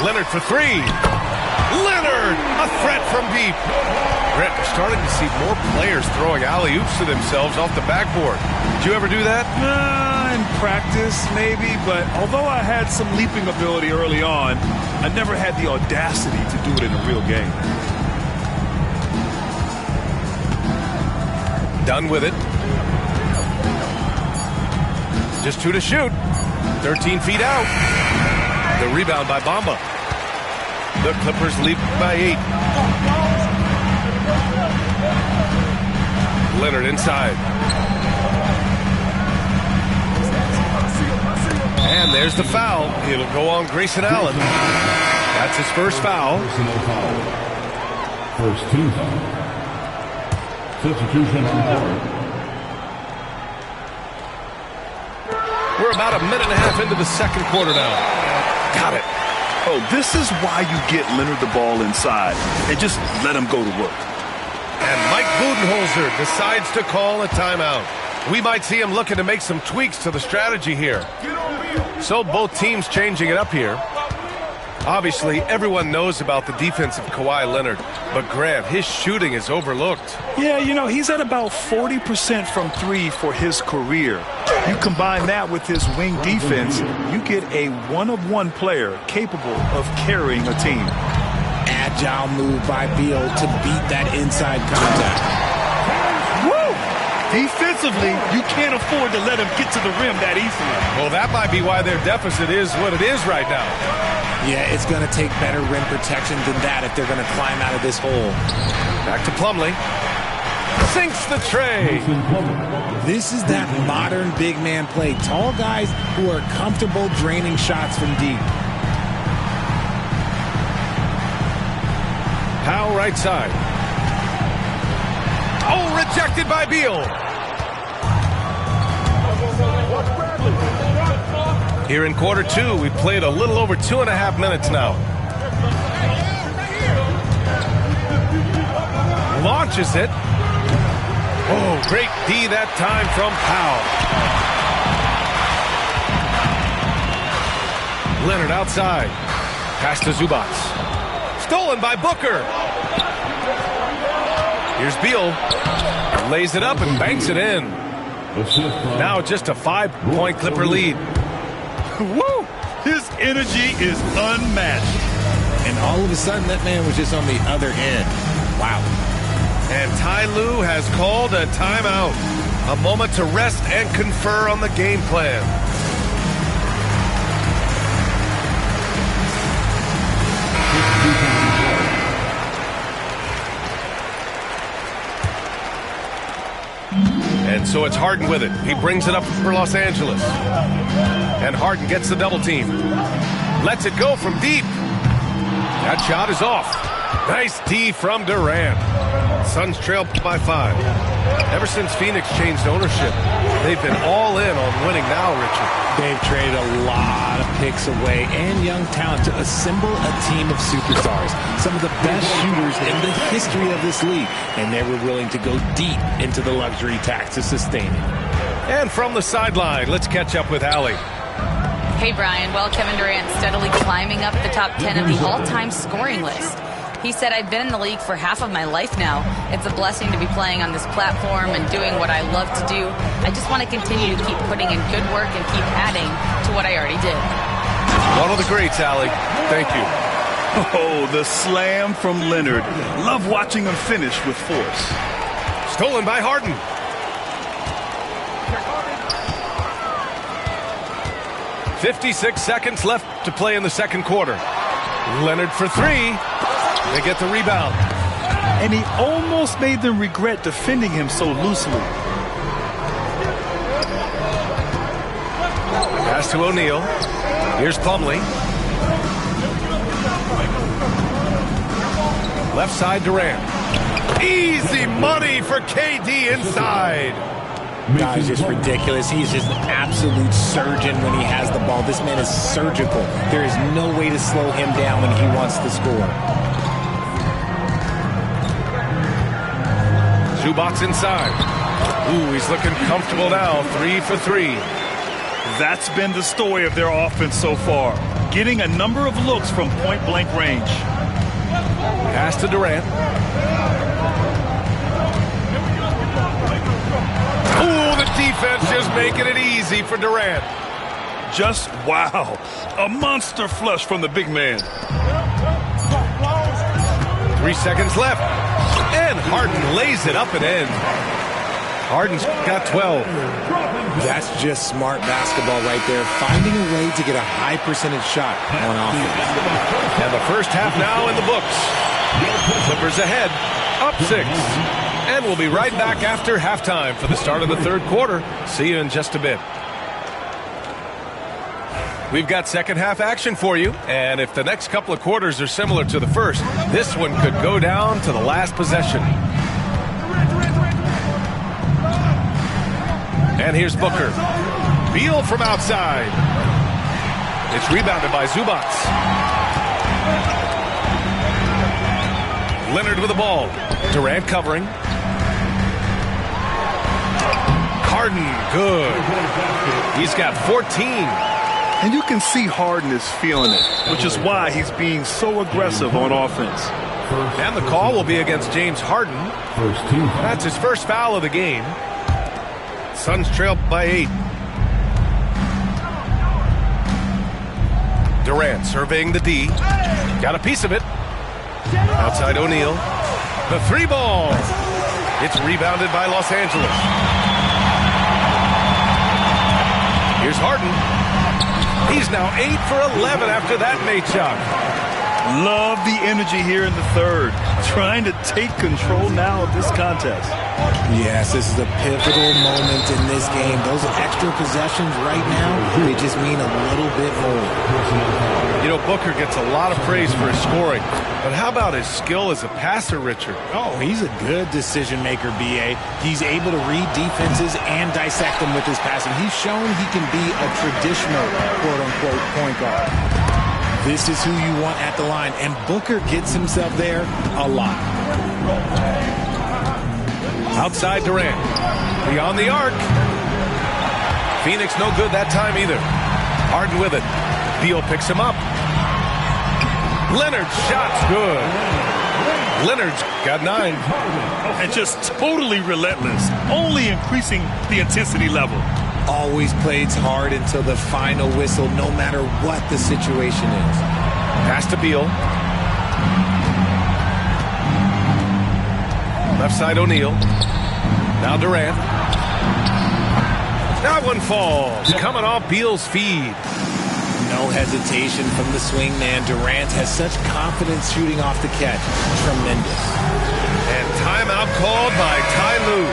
Leonard for 3. Leonard, a threat from deep. Brett, we're starting to see more players throwing alley-oops to themselves off the backboard. Did you ever do that? In practice, maybe, but although I had some leaping ability early on, I never had the audacity to do it in a real game. Done with it. Just 2 to shoot. 13 feet out. The rebound by Bamba. The Clippers lead by 8. Leonard inside. And there's the foul. It'll go on Grayson Allen. That's his first foul. First 2 fouls. Substitution on court. We're about a minute and a half into the second quarter now. Got it. Oh, this is why you get Leonard the ball inside and just let him go to work. And Mike Budenholzer decides to call a timeout. We might see him looking to make some tweaks to the strategy here. So both teams changing it up here. Obviously, everyone knows about the defense of Kawhi Leonard, but Grant, his shooting is overlooked. Yeah, you know, he's at about 40% from 3 for his career. You combine that with his wing defense, you get a one-of-one player capable of carrying a team. Agile move by Beal to beat that inside contact. Woo! Defensively, you can't afford to let him get to the rim that easily. Well, that might be why their deficit is what it is right now. Yeah, it's going to take better rim protection than that if they're going to climb out of this hole. Back to Plumlee. Sinks the tray. This is that modern big man play. Tall guys who are comfortable draining shots from deep. Powell right side. Oh, rejected by Beal. Here in quarter 2, we played a little over 2.5 minutes now. Launches it. Oh, great D that time from Powell. Leonard outside. Pass to Zubac. Stolen by Booker. Here's Beal. Lays it up and banks it in. Now just a 5-point Clipper lead. Woo! His energy is unmatched. And all of a sudden, that man was just on the other end. Wow. And Ty Lue has called a timeout. A moment to rest and confer on the game plan. And so it's Harden with it. He brings it up for Los Angeles. And Harden gets the double team. Lets it go from deep. That shot is off. Nice D from Durant. Suns trail by 5. Ever since Phoenix changed ownership, they've been all in on winning now, Richard. They've traded a lot of picks away and young talent to assemble a team of superstars. Some of the best shooters in the history of this league. And they were willing to go deep into the luxury tax to sustain it. And from the sideline, let's catch up with Allie. Hey, Brian. Well, Kevin Durant steadily climbing up the top 10 of the all-time scoring list. He said, I've been in the league for half of my life now. It's a blessing to be playing on this platform and doing what I love to do. I just want to continue to keep putting in good work and keep adding to what I already did. One of the greats, Allie. Thank you. Oh, the slam from Leonard. Love watching him finish with force. Stolen by Harden. "56 seconds left to play in the second quarter. Leonard for three. They get the rebound. And he almost made them regret defending him so loosely. Pass to O'Neal. Here's Plumlee. Left side Durant. Easy money for KD inside. Guys, just ridiculous. He's just an absolute surgeon when he has the ball. This man is surgical. There is no way to slow him down when he wants to score. Zubac's inside. Ooh, he's looking comfortable now. 3 for 3. That's been the story of their offense so far. Getting a number of looks from point-blank range. Pass to Durant. Ooh, the defense just making it easy for Durant. Just wow. A monster flush from the big man. 3 seconds left. And Harden lays it up and in. Harden's got 12. That's just smart basketball right there. Finding a way to get a high percentage shot on offense. And the first half now in the books. Clippers ahead, up 6. And we'll be right back after halftime for the start of the third quarter. See you in just a bit. We've got second half action for you. And if the next couple of quarters are similar to the first, this one could go down to the last possession. And here's Booker. Beal from outside. It's rebounded by Zubac. Leonard with the ball. Durant covering. Harden, good. He's got 14. And you can see Harden is feeling it, which is why he's being so aggressive on offense. And the call will be against James Harden. That's his first foul of the game. Suns trail by 8. Durant surveying the D. Got a piece of it. Outside O'Neal. The 3 ball. It's rebounded by Los Angeles. Here's Harden. He's now 8 for 11 after that made shot. Love the energy here in the third. Trying to take control now of this contest. Yes, this is a pivotal moment in this game. Those extra possessions right now, they just mean a little bit more. You know, Booker gets a lot of praise for his scoring. But how about his skill as a passer, Richard? Oh, he's a good decision maker, B.A. He's able to read defenses and dissect them with his passing. He's shown he can be a traditional, quote-unquote, point guard. This is who you want at the line, and Booker gets himself there a lot. Outside Durant. Beyond the arc. Phoenix no good that time either. Harden with it. Beal picks him up. Leonard's shot's good. Leonard's got 9. And just totally relentless, only increasing the intensity level. Always plays hard until the final whistle, no matter what the situation is. Pass to Beal. Left side O'Neal. Now Durant. That one falls. Coming off Beal's feed. No hesitation from the swing man. Durant has such confidence shooting off the catch. Tremendous. And timeout called by Ty Lue.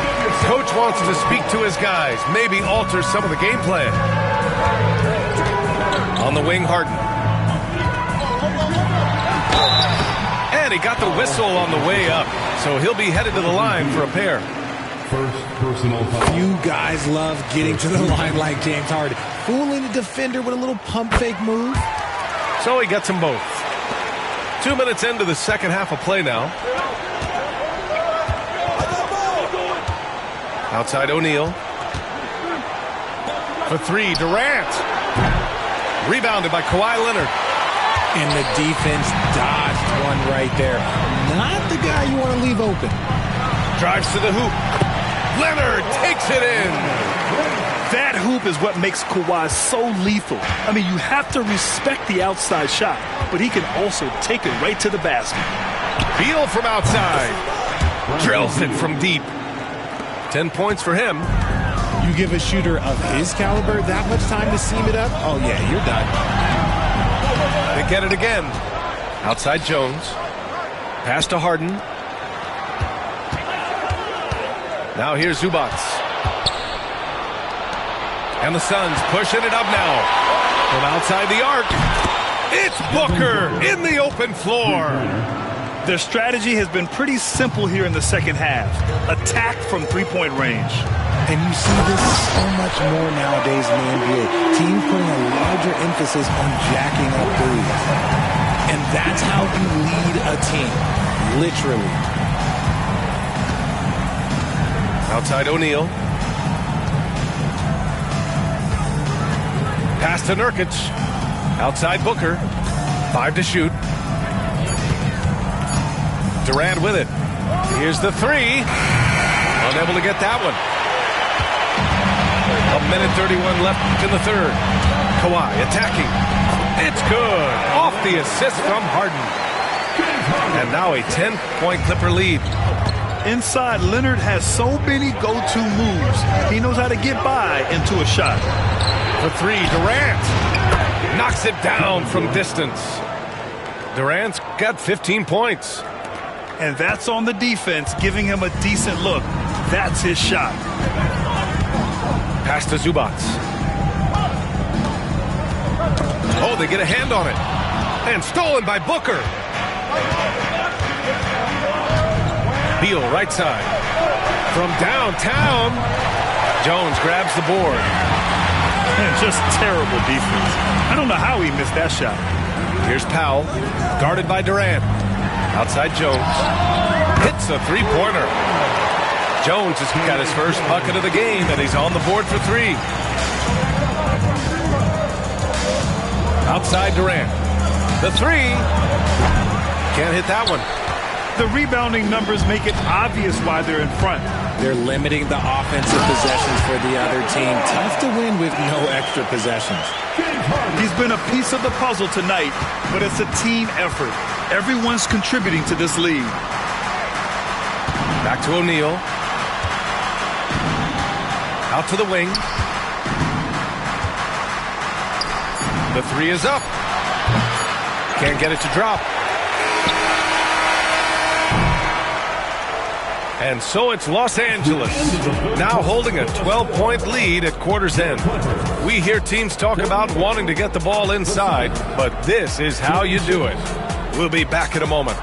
Coach wants to speak to his guys. Maybe alter some of the game plan. On the wing, Harden. And he got the whistle on the way up. So he'll be headed to the line for a pair. First personal foul. You guys love getting to the line like James Harden. Fooling the defender with a little pump fake move. So he gets them both. 2 minutes into the second half of play now. Outside O'Neal. For 3, Durant. Rebounded by Kawhi Leonard. And the defense dodged one right there. Not the guy you want to leave open. Drives to the hoop. Leonard takes it in. That hoop is what makes Kawhi so lethal. I mean, you have to respect the outside shot, but he can also take it right to the basket. Beal from outside. Drills it from deep. 10 points for him. You give a shooter of his caliber that much time to seam it up, oh yeah, you're done. They get it again. Outside Jones. Pass to Harden. Now here's Zubac. And the Suns pushing it up now. From outside the arc. It's Booker in the open floor. Their strategy has been pretty simple here in the second half. Attack from three-point range. And you see this so much more nowadays in the NBA. Teams putting a larger emphasis on jacking up threes. And that's how you lead a team. Literally. Outside O'Neal. Pass to Nurkic. Outside Booker. 5 to shoot. Durant with it. Here's the three. Unable to get that one. 1:31 left in the third. Kawhi attacking. It's good. Off the assist from Harden. And now a 10-point Clipper lead. Inside, Leonard has so many go-to moves. He knows how to get by into a shot. For three, Durant knocks it down from distance. Durant's got 15 points. And that's on the defense, giving him a decent look. That's his shot. Pass to Zubac. Oh, they get a hand on it. And stolen by Booker. Beal, right side. From downtown. Jones grabs the board. Man, just terrible defense. I don't know how he missed that shot. Here's Powell, guarded by Durant. Outside Jones. Hits a three-pointer. Jones has got his first bucket of the game, and he's on the board for three. Outside Durant. The three. Can't hit that one. The rebounding numbers make it obvious why they're in front. They're limiting the offensive possessions for the other team. Tough to win with no extra possessions. He's been a piece of the puzzle tonight, but it's a team effort. Everyone's contributing to this lead. Back to O'Neal. Out to the wing. The three is up. Can't get it to drop. And so it's Los Angeles, now holding a 12-point lead at quarter's end. We hear teams talk about wanting to get the ball inside, but this is how you do it. We'll be back in a moment.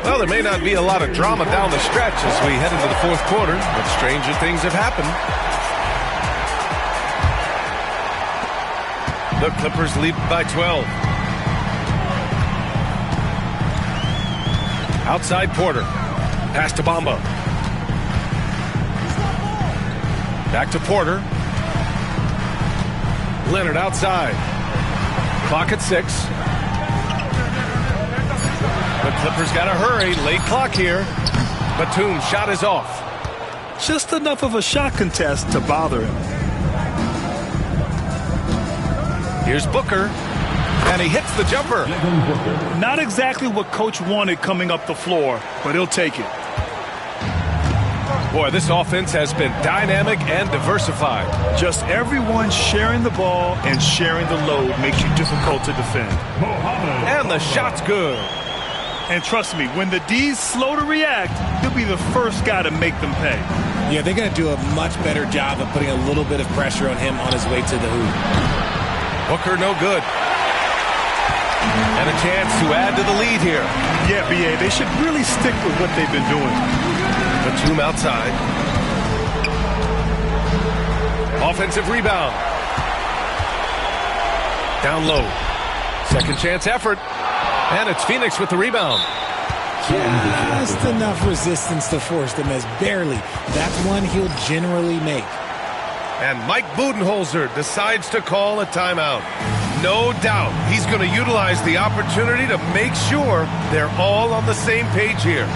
Well, there may not be a lot of drama down the stretch as we head into the fourth quarter, but stranger things have happened. The Clippers lead by 12. Outside Porter. Pass to Bamba. Back to Porter. Leonard outside. Clock at 6. The Clippers got to hurry. Late clock here. Batum's shot is off. Just enough of a shot contest to bother him. Here's Booker. And he hits the jumper. Not exactly what Coach wanted coming up the floor, but he'll take it. Boy, this offense has been dynamic and diversified. Just everyone sharing the ball and sharing the load makes you difficult to defend. And the shot's good. And trust me, when the D's slow to react, he'll be the first guy to make them pay. Yeah, they're going to do a much better job of putting a little bit of pressure on him on his way to the hoop. Booker no good. And a chance to add to the lead here. Yeah, B.A., they should really stick with what they've been doing. Batum outside. Offensive rebound. Down low. Second chance effort. And it's Phoenix with the rebound. Just enough resistance to force the miss. Barely. That's one he'll generally make. And Mike Budenholzer decides to call a timeout. No doubt he's going to utilize the opportunity to make sure they're all on the same page here.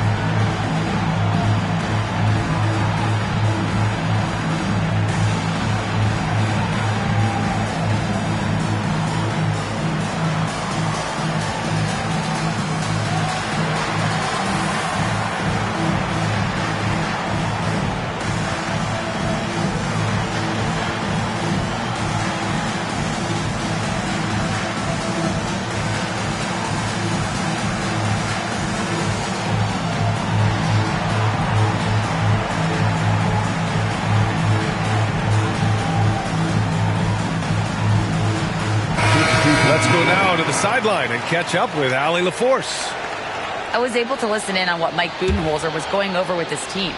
Let's go now to the sideline and catch up with Allie LaForce. I was able to listen in on what Mike Budenholzer was going over with his team.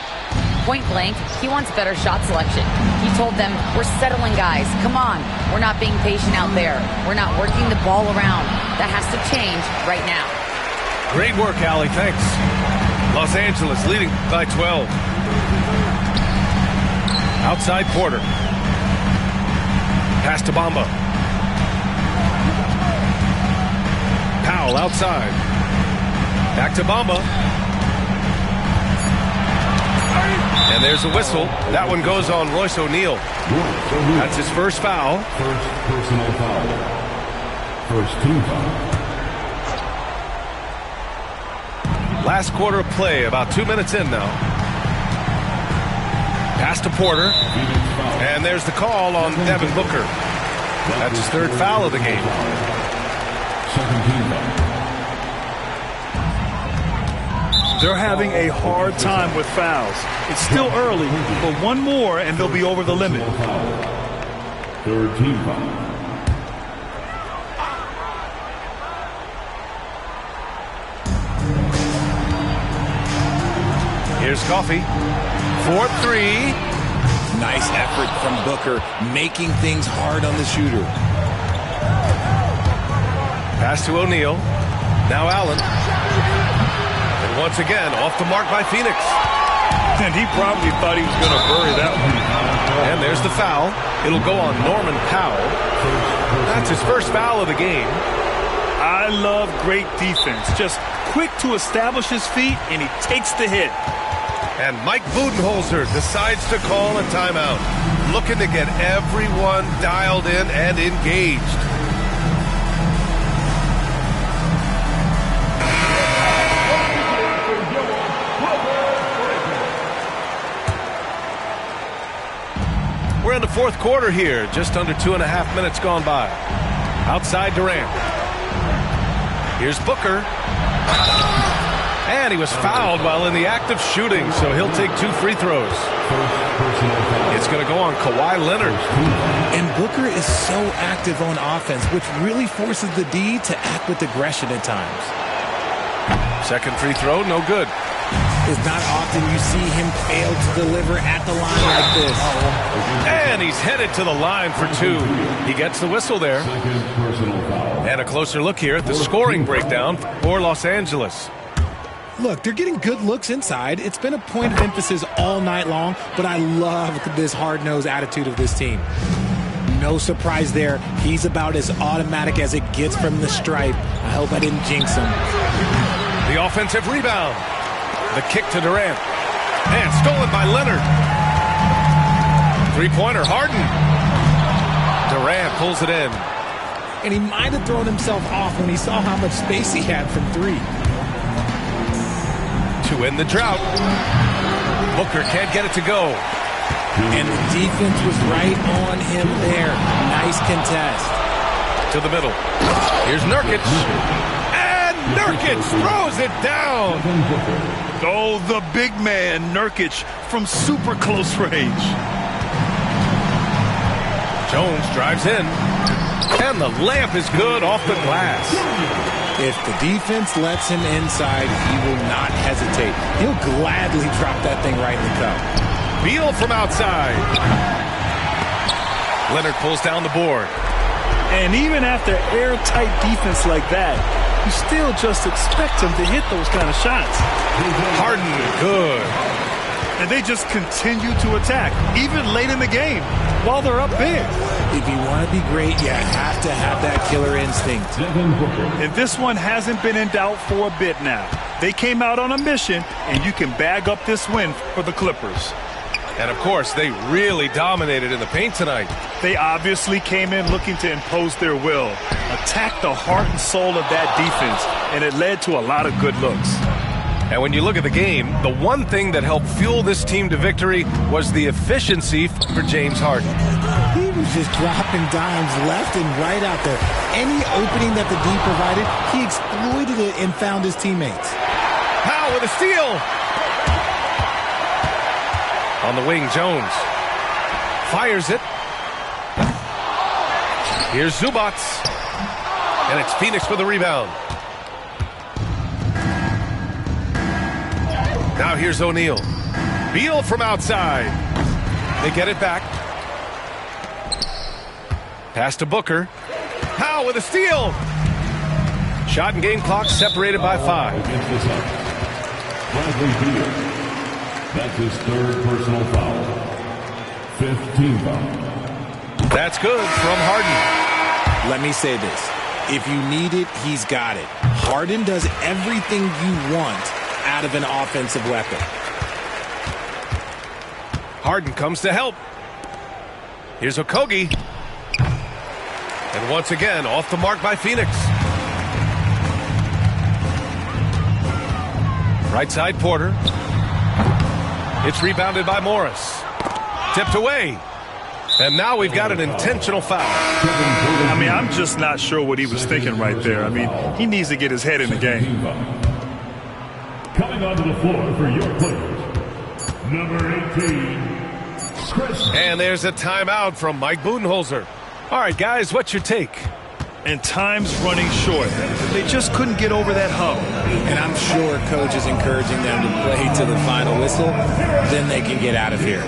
Point blank, he wants better shot selection. He told them, we're settling guys. Come on. We're not being patient out there. We're not working the ball around. That has to change right now. Great work, Allie. Thanks. Los Angeles leading by 12. Outside Porter. Pass to Bamba. Powell outside. Back to Bamba. And there's a whistle. That one goes on Royce O'Neal. That's his first foul. First personal foul. First team foul. Last quarter of play, about 2 minutes in now. Pass to Porter. And there's the call on Devin Booker. That's his third foul of the game. Second team foul. They're having a hard time with fouls. It's still early, but one more and they'll be over the limit. Third team foul. Here's Coffey. 4-3. Nice effort from Booker, making things hard on the shooter. Pass to O'Neal. Now Allen. And once again, off the mark by Phoenix. And he probably thought he was going to bury that one. And there's the foul. It'll go on Norman Powell. That's his first foul of the game. I love great defense. Just quick to establish his feet, and he takes the hit. And Mike Budenholzer decides to call a timeout, looking to get everyone dialed in and engaged. We're in the fourth quarter here, just under 2.5 minutes gone by. Outside Durant. Here's Booker. And he was fouled while in the act of shooting, so he'll take 2 free throws. It's going to go on Kawhi Leonard. And Booker is so active on offense, which really forces the D to act with aggression at times. Second free throw, no good. It's not often you see him fail to deliver at the line like this. And he's headed to the line for 2. He gets the whistle there. And a closer look here at the scoring breakdown for Los Angeles. Look, they're getting good looks inside. It's been a point of emphasis all night long, but I love this hard-nosed attitude of this team. No surprise there. He's about as automatic as it gets from the stripe. I hope I didn't jinx him. The offensive rebound. The kick to Durant. And stolen by Leonard. Three-pointer, Harden. Durant pulls it in. And he might have thrown himself off when he saw how much space he had from 3. To end the drought. Booker can't get it to go. And the defense was right on him there. Nice contest. To the middle. Here's Nurkic. And Nurkic throws it down. Oh, the big man, Nurkic, from super close range. Jones drives in. And the layup is good off the glass. If the defense lets him inside, he will not hesitate. He'll gladly drop that thing right in the cup. Beal from outside. Leonard pulls down the board. And even after airtight defense like that, you still just expect him to hit those kind of shots. Harden, good. And they just continue to attack, even late in the game, while they're up big. If you want to be great, you have to have that killer instinct. And this one hasn't been in doubt for a bit now. They came out on a mission, and you can bag up this win for the Clippers. And, of course, they really dominated in the paint tonight. They obviously came in looking to impose their will, attack the heart and soul of that defense, and it led to a lot of good looks. And when you look at the game, the one thing that helped fuel this team to victory was the efficiency for James Harden. He was just dropping dimes left and right out there. Any opening that the D provided, he exploited it and found his teammates. Powell with a steal. On the wing, Jones fires it. Here's Zubac. And it's Phoenix with the rebound. Now here's O'Neal. Beal from outside. They get it back. Pass to Booker. Powell with a steal. Shot and game clock separated by 5. Bradley Beal. That's his 3rd personal foul. 5th team foul. That's good from Harden. Let me say this. If you need it, he's got it. Harden does everything you want out of an offensive weapon. Harden comes to help. Here's Okogie. And once again, off the mark by Phoenix. Right side, Porter. It's rebounded by Morris. Tipped away. And now we've got an intentional foul. I mean, I'm just not sure what he was thinking right there. I mean, he needs to get his head in the game. Coming onto the floor for your players, number 18, Chris. And there's a timeout from Mike Budenholzer. All right, guys, what's your take? And time's running short. They just couldn't get over that hump. And I'm sure coach is encouraging them to play to the final whistle. Then they can get out of here.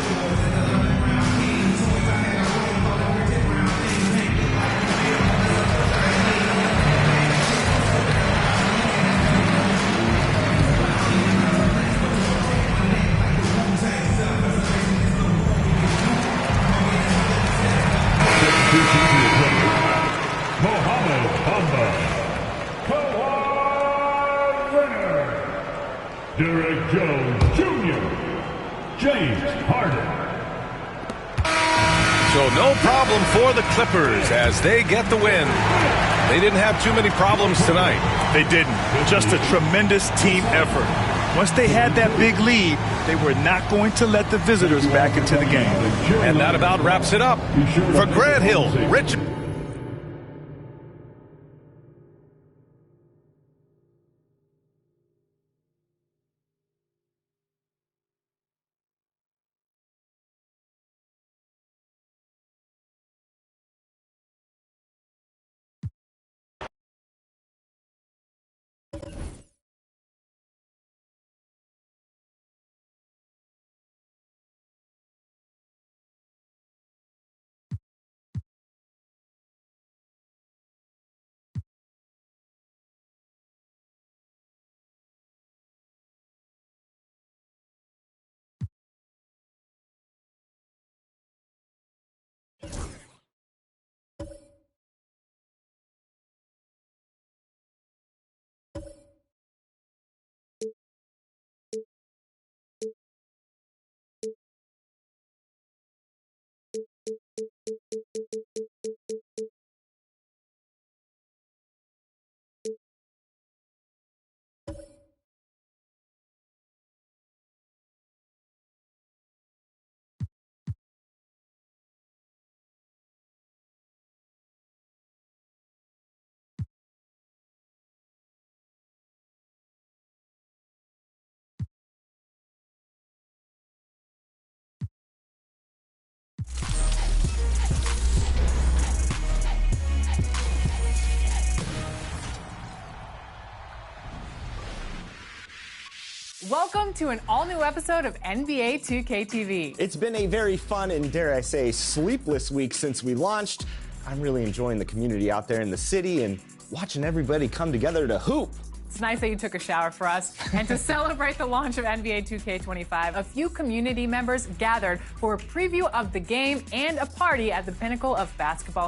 Derek Jones Jr., James Harden. So no problem for the Clippers as they get the win. They didn't have too many problems tonight. They didn't. Just a tremendous team effort. Once they had that big lead, they were not going to let the visitors back into the game. And that about wraps it up. For Grant Hill, Rich. Welcome to an all-new episode of NBA 2K TV. It's been a very fun and, dare I say, sleepless week since we launched. I'm really enjoying the community out there in the city and watching everybody come together to hoop. It's nice that you took a shower for us. And to celebrate the launch of NBA 2K25, a few community members gathered for a preview of the game and a party at the pinnacle of basketball